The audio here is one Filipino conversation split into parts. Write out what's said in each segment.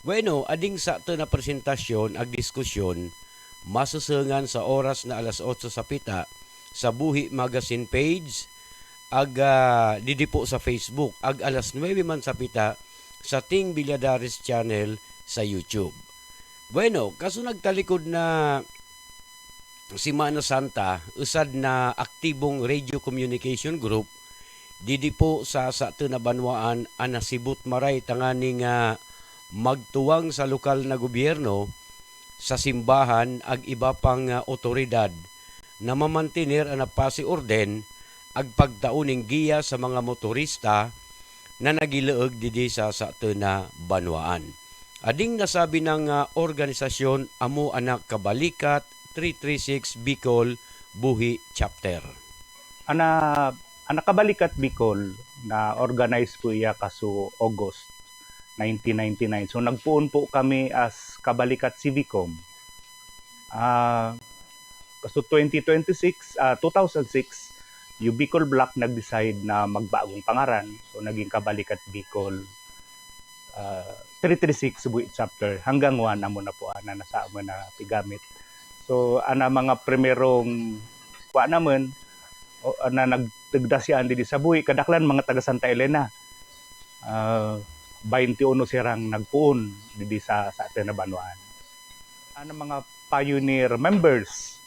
Bueno, ading sa ito na presentasyon ag diskusyon, masusungan sa oras na alas 8 sa pita sa Buhi Magazine page, ag didi po sa Facebook, ag alas 9 man sa pita sa Ting Bilyadares channel sa YouTube. Bueno, kaso nagtalikod na si Mana Santa, usad na aktibong radio communication group, didi po sa ito na banwaan anasibot maray tanganing magtuwang sa lokal na gobyerno, sa simbahan ag iba pang otoridad na mamantinir ang napasi orden ag pagtauning giya sa mga motorista na nagileeg didi sa na banwaan. Ading nasabi ng organisasyon Amo Anak Kabalikat 336 Bicol Buhi Chapter. Ana Kabalikat Bicol na organize po iya kaso August 1999. So nagpuon po kami as Kabalikat Civicom. Kaso 2006, yung Bicol Block nag-decide na magbagong pangaran. So naging Kabalikat Bicol 336 Buhi Chapter. Hanggang 1 amo na po na nasa amo na pigamit. So ana mga primerong kuha naman na nagtagdasyan dito sa Buhi, kadaklan mga taga Santa Elena. 21 sirang nagpuon dito sa atin na banwaan. Ano mga pioneer members,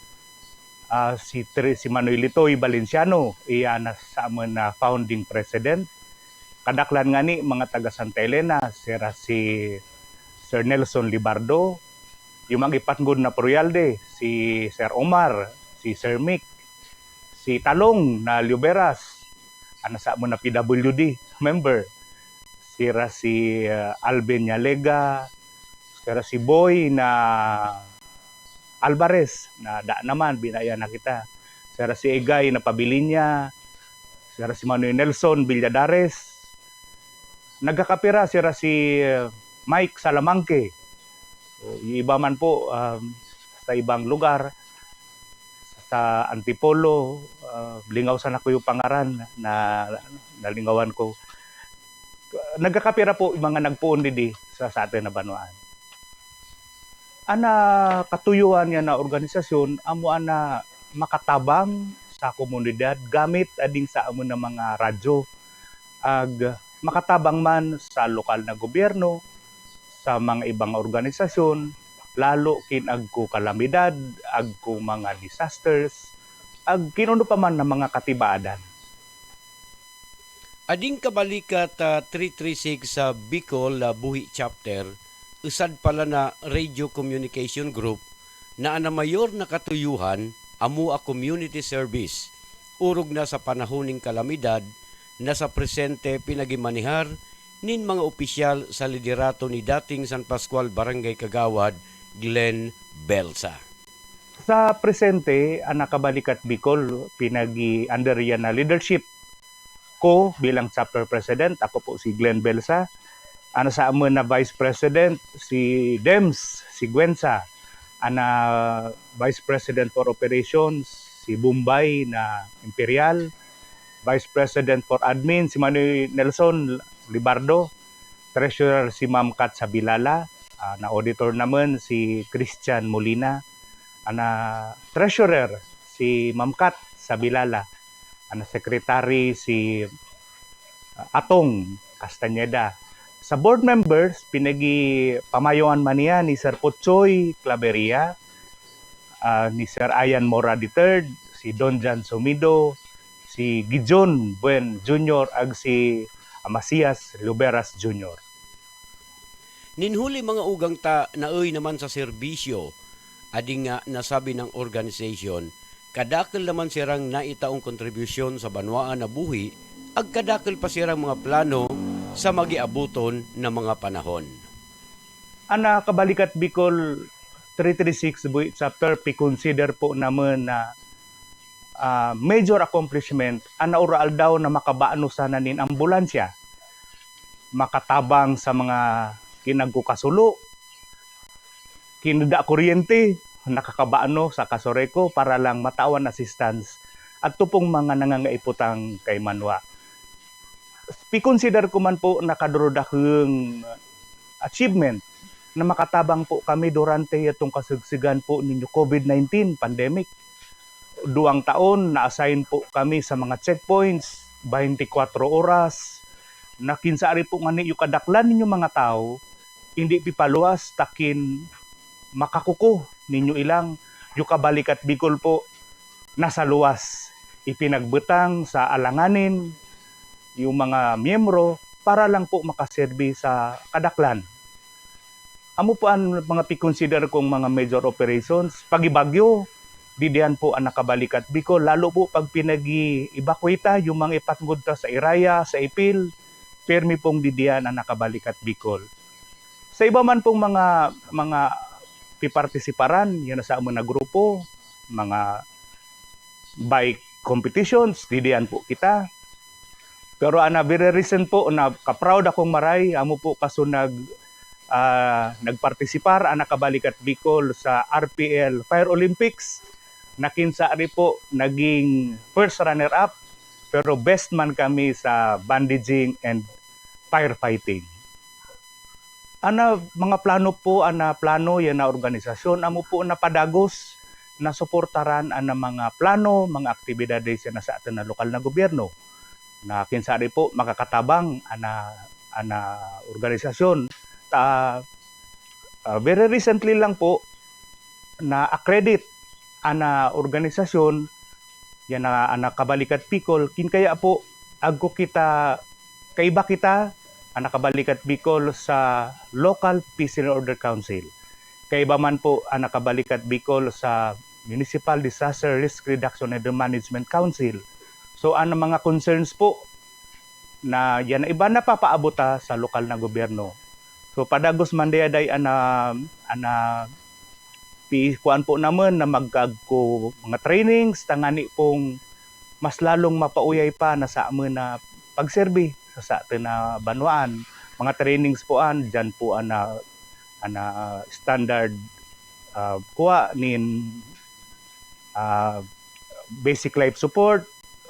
si Manuel Litoy Valenciano, iya na sa amin na founding president. Kadaklan nga ni mga taga Santa Elena, si Sir Nelson Libardo, yung mga ipatngod na Proyalde, si Sir Omar, si Sir Mick, si Talong na Lioberas, sa amin na PWD member, si Alvin Yalega, si Boy na Alvarez na naman binaya na kita, si Egay na Pabilinya, si Manuel Nelson Villadares, nagkakapira si Mike Salamanque. So, yung iba man po sa ibang lugar, sa Antipolo, lingaw sana ko yung pangaran na nalingawan ko. Nagkakapira po yung mga nagpuon didi sa atin na banwaan. Ana katuyuan niya na organisasyon, amo ana makatabang sa komunidad gamit ading sa amo na mga radyo. Ag makatabang man sa lokal na gobyerno, sa mga ibang organisasyon, lalo kin agko kalamidad, agko mga disasters, ag kinuno pa man ng mga katibaadan. Ading Kabalikat 336 sa Bicol Buhi Chapter, usad pala na radio communication group na mayor na katuyuhan amo a community service. Urog na sa panahoning kalamidad na sa presente pinagimanihar nin mga opisyal sa liderato ni dating San Pascual Barangay Kagawad Glenn Belsa. Sa presente, ang Kabalikat Bicol pinagi-under yan na leadership ko bilang chapter president. Ako po si Glenn Belsa. Sa amin na vice president si Dems, si Gwensa. Vice president for operations si Bombay na Imperial. Vice president for admin si Manuel Nelson Libardo. Treasurer si Ma'am Kat Sabilala. Na auditor naman si Christian Molina. Treasurer si Ma'am Kat Sabilala. Secretary si Atong Castañeda. Sa board members, pamayoan man niya ni Sir Potsoy Claveria, ni Sir Ayan Mora III, si Don Jan Sumido, si Gijon Buen Jr. ag si Amasias Luberas Jr. Ninhuli mga ugang ta naoy naman sa serbisyo, ading nga nasabi ng organisasyon, kadakil naman sirang naitaong kontribusyon sa banwaan na buhi, ag kadakil pa sirang mga plano sa magiabuton na mga panahon. Kabalikat Bicol 336 Buhi Chapter, consider po naman na major accomplishment, oral daw na makabaano sana nin ambulansya, makatabang sa mga kinagkukasulo, kinuda kuryente, nakakabaano sa Kasoreko para lang matawan assistance at tupong mga nangangaiputang kay Manwa. I-consider ko man po nakadrodakeng achievement na makatabang po kami durante itong kasugsigan po ninyo COVID-19 pandemic. 2 taon na-assign po kami sa mga checkpoints, 24 oras, na kinsaari po nga yung kadaklan ninyo mga tao, hindi pipaluwas, takin makakuko ninyo ilang, yung kabalikat Bicol po, nasa luwas. Ipinagbutang sa alanganin, yung mga miyembro, para lang po makaserbi sa kadaklan. Amo po ang mga pikonsider kong mga major operations, pagibagyo, didiyan po ang nakabalikat Bicol, lalo po pag pinag-evacuate yung mga ipatngod sa Iraya, sa Ipil, permi pong didiyan ang nakabalikat Bicol. Sa iba man pong mga pipartisiparan, yan na sa amon na grupo, mga bike competitions, didiyan po kita. Pero ana very recent po, na ka-proud akong maray, amo po kaso nagpartisipar ang nakabalikat Bicol sa RPL Fire Olympics. Nakinsaari po naging first runner-up, pero best man kami sa bandaging and firefighting. Mga plano po, plano yan na organisasyon, amo po na padagos na suportaran ang mga plano, mga aktibidades yan na sa atin na lokal na gobyerno. Na kinsaari po makakatabang ana organisasyon. Very recently lang po na accredit ana organisasyon yan na kabalikat Bicol, kinkaya po agko kita kaiba kita ang nakabalikat Bicol sa Local Peace and Order Council. Kaiba man po ang nakabalikat Bicol sa Municipal Disaster Risk Reduction and Management Council. So ang mga concerns po na yan iba na papaabota sa lokal na gobyerno. So padagos mandayaday kuan po naman na magkagko mga trainings tangani pong mas lalong mapauyay pa na sa amin na pagserbi sa atin na banwaan. Mga trainings po dyan po standard kuha nin basic life support,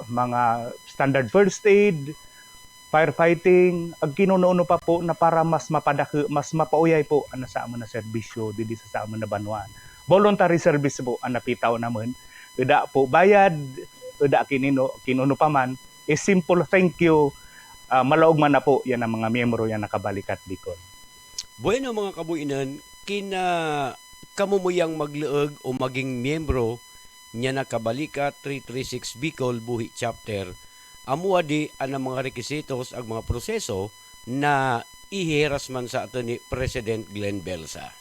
mga standard first aid, firefighting, ag kinuno pa po na para mas mapauyay po ang sa amin na serbisyo dili sa amin na banwaan. Voluntary service po ang napitaw naman. Ida po bayad, ida kinuno pa man. A simple thank you, malaog man na po yan ang mga miyembro yan nakabalikat Bicol. Bueno mga kabuinan, kamumuyang magleeg o maging miyembro niya nakabalikat 336 Bicol Buhi Chapter, amuha di ang mga requisitos ag mga proseso na ihiras man sa ato ni President Glenn Belsa.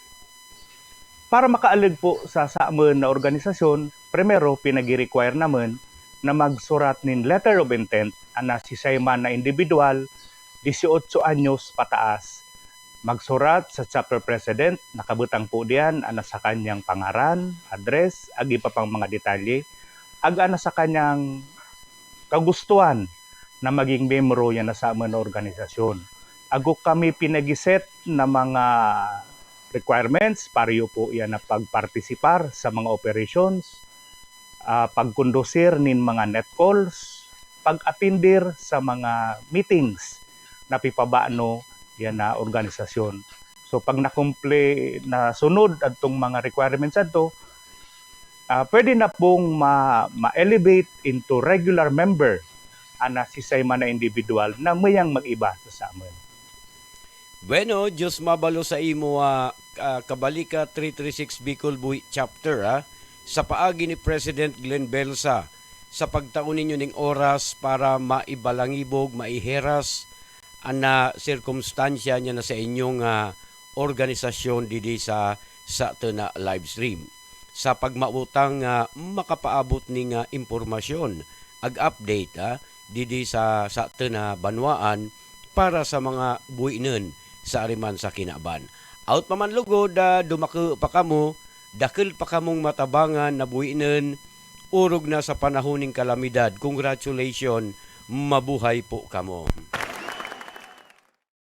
Para makaalig po sa amin na organisasyon, primero pinag-require naman na magsurat nin letter of intent na si man na individual 18 anyos pataas. Magsurat sa chapter president, nakabutang po diyan sa kanyang pangaran, address, ag iba pang mga detalye, ag sa kanyang kagustuhan na maging membro yan na sa amin na organisasyon. Ago kami pinag-set na mga requirements para po yan na pagpartisipar sa mga operations, pagkondusir nin mga net calls, pag-atindir sa mga meetings na pipabaano yan na organisasyon. So pag nakumple na sunod atong mga requirements ato, pwede na pong ma-elevate into regular member si man na individual na mayang mag-iba sa amin. Bueno, Diyos mabalo sa imo kabalika 336 Bicol Buhi Chapter sa paagi ni President Glenn Belsa sa pagtaon ninyo ning oras para maibalangibog, maiheras ana sirkumstansya niya na sa inyong organisasyon didi sa na live stream. Sa pagmautang makapaabot ning impormasyon ag update didi sa na banwaan para sa mga buhinon sa ariman sa kinaban. Out pa man lugod, dumako pa kamo, dakil pa kamong matabangan na buhinon, urog na sa panahoning kalamidad. Congratulations, mabuhay po kamo.